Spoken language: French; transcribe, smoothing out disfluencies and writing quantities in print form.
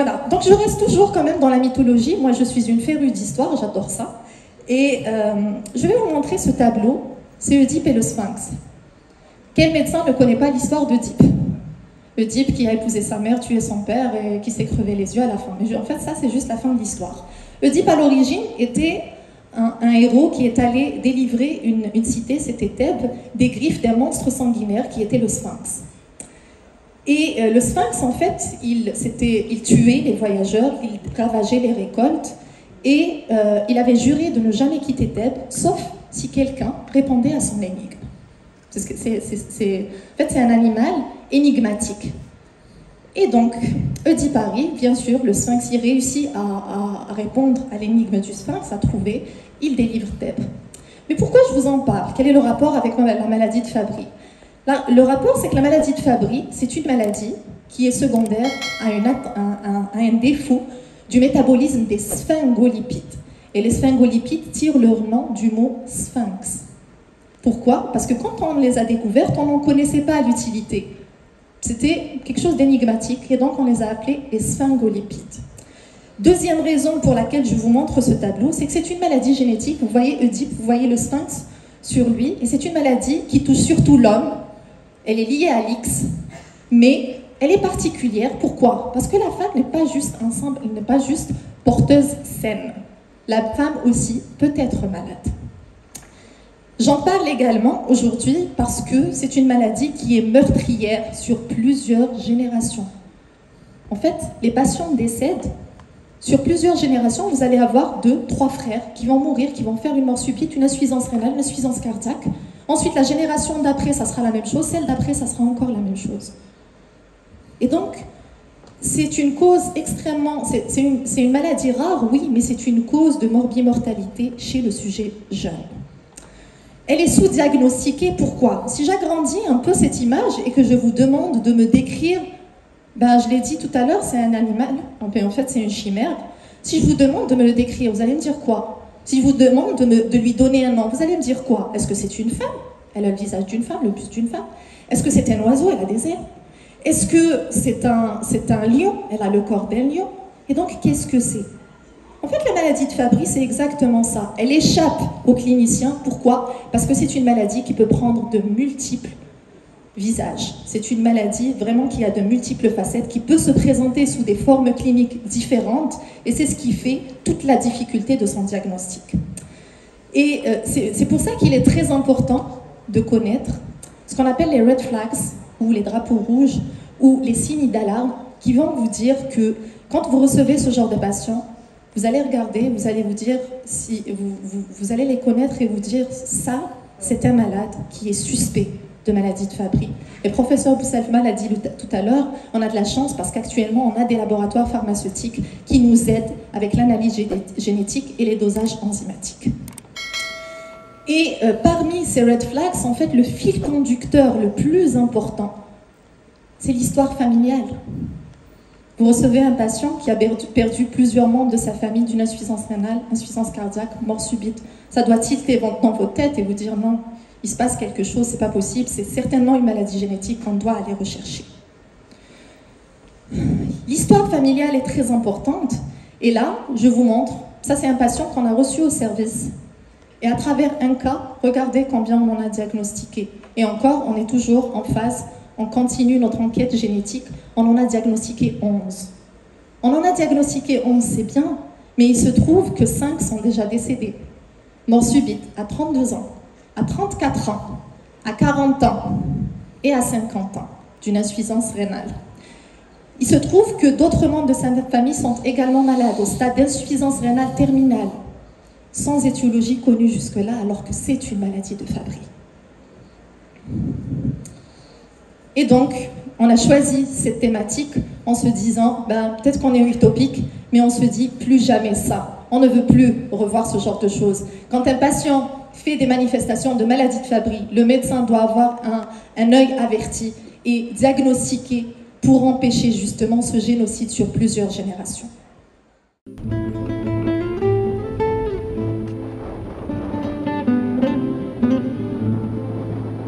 Voilà, donc je reste toujours quand même dans la mythologie. Moi, je suis une férue d'histoire, j'adore ça. Et je vais vous montrer ce tableau, c'est Oedipe et le Sphinx. Quel médecin ne connaît pas l'histoire d'Oedipe? Oedipe qui a épousé sa mère, tué son père et qui s'est crevé les yeux à la fin. Mais en fait, ça, c'est juste la fin de l'histoire. Oedipe, à l'origine, était un héros qui est allé délivrer une cité, c'était Thèbes, des griffes d'un monstre sanguinaire qui était le Sphinx. Et le Sphinx, en fait, il tuait les voyageurs, il ravageait les récoltes, et il avait juré de ne jamais quitter Thèbes, sauf si quelqu'un répondait à son énigme. En fait, c'est un animal énigmatique. Et donc, Oedipe arrive, bien sûr, le Sphinx, il réussit à répondre à l'énigme du Sphinx, à trouver, il délivre Thèbes. Mais pourquoi je vous en parle? Quel est le rapport avec la maladie de Fabry? Le rapport, c'est que la maladie de Fabry, c'est une maladie qui est secondaire à un défaut du métabolisme des sphingolipides. Et les sphingolipides tirent leur nom du mot sphinx. Pourquoi? Parce que quand on les a découvertes, on n'en connaissait pas l'utilité. C'était quelque chose d'énigmatique et donc on les a appelés les sphingolipides. Deuxième raison pour laquelle je vous montre ce tableau, c'est que c'est une maladie génétique. Vous voyez Oedipe, vous voyez le sphinx sur lui, et c'est une maladie qui touche surtout l'homme. Elle est liée à l'X, mais elle est particulière. Pourquoi? Parce que la femme n'est pas juste ensemble, elle n'est pas juste porteuse saine. La femme aussi peut être malade. J'en parle également aujourd'hui parce que c'est une maladie qui est meurtrière sur plusieurs générations. En fait, les patients décèdent. Sur plusieurs générations, vous allez avoir 2, 3 frères qui vont mourir, qui vont faire une mort subite, une insuffisance rénale, une insuffisance cardiaque. Ensuite, la génération d'après, ça sera la même chose. Celle d'après, ça sera encore la même chose. Et donc, c'est une cause extrêmement... C'est une maladie rare, oui, mais c'est une cause de morbimortalité chez le sujet jeune. Elle est sous-diagnostiquée, pourquoi? Si j'agrandis un peu cette image et que je vous demande de me décrire, ben, je l'ai dit tout à l'heure, c'est un animal, en fait c'est une chimère. Si je vous demande de me le décrire, vous allez me dire quoi? Si je vous demande de lui donner un nom, vous allez me dire quoi? Est-ce que c'est une femme? Elle a le visage d'une femme, le buste d'une femme. Est-ce que c'est un oiseau? Elle a des ailes. Est-ce que c'est un lion? Elle a le corps d'un lion. Et donc, qu'est-ce que c'est? En fait, la maladie de Fabry, c'est exactement ça. Elle échappe aux cliniciens. Pourquoi? Parce que c'est une maladie qui peut prendre de multiples visages. C'est une maladie vraiment qui a de multiples facettes, qui peut se présenter sous des formes cliniques différentes, et c'est ce qui fait toute la difficulté de son diagnostic. Et c'est pour ça qu'il est très important de connaître ce qu'on appelle les red flags, ou les drapeaux rouges, ou les signes d'alarme, qui vont vous dire que quand vous recevez ce genre de patient, vous allez regarder, vous allez vous dire, si vous allez les connaître et vous dire, ça, c'est un malade qui est suspect de maladie de Fabry. Et le professeur Boussalma l'a dit tout à l'heure, on a de la chance parce qu'actuellement, on a des laboratoires pharmaceutiques qui nous aident avec l'analyse génétique et les dosages enzymatiques. Et parmi ces red flags, en fait, le fil conducteur le plus important, c'est l'histoire familiale. Vous recevez un patient qui a perdu plusieurs membres de sa famille d'une insuffisance rénale, insuffisance cardiaque, mort subite. Ça doit tilter dans vos têtes et vous dire non, il se passe quelque chose, c'est pas possible, c'est certainement une maladie génétique qu'on doit aller rechercher. L'histoire familiale est très importante et là, je vous montre, ça c'est un patient qu'on a reçu au service. Et à travers un cas, regardez combien on en a diagnostiqué. Et encore, on est toujours en phase, on continue notre enquête génétique, on en a diagnostiqué 11. On en a diagnostiqué 11, c'est bien, mais il se trouve que 5 sont déjà décédés. Mort subite, à 32 ans, à 34 ans, à 40 ans et à 50 ans, d'une insuffisance rénale. Il se trouve que d'autres membres de sa famille sont également malades, au stade d'insuffisance rénale terminale, sans étiologie connue jusque-là, alors que c'est une maladie de Fabry. Et donc, on a choisi cette thématique en se disant, ben, peut-être qu'on est utopique, mais on se dit plus jamais ça. On ne veut plus revoir ce genre de choses. Quand un patient fait des manifestations de maladie de Fabry, le médecin doit avoir un œil averti et diagnostiquer pour empêcher justement ce génocide sur plusieurs générations.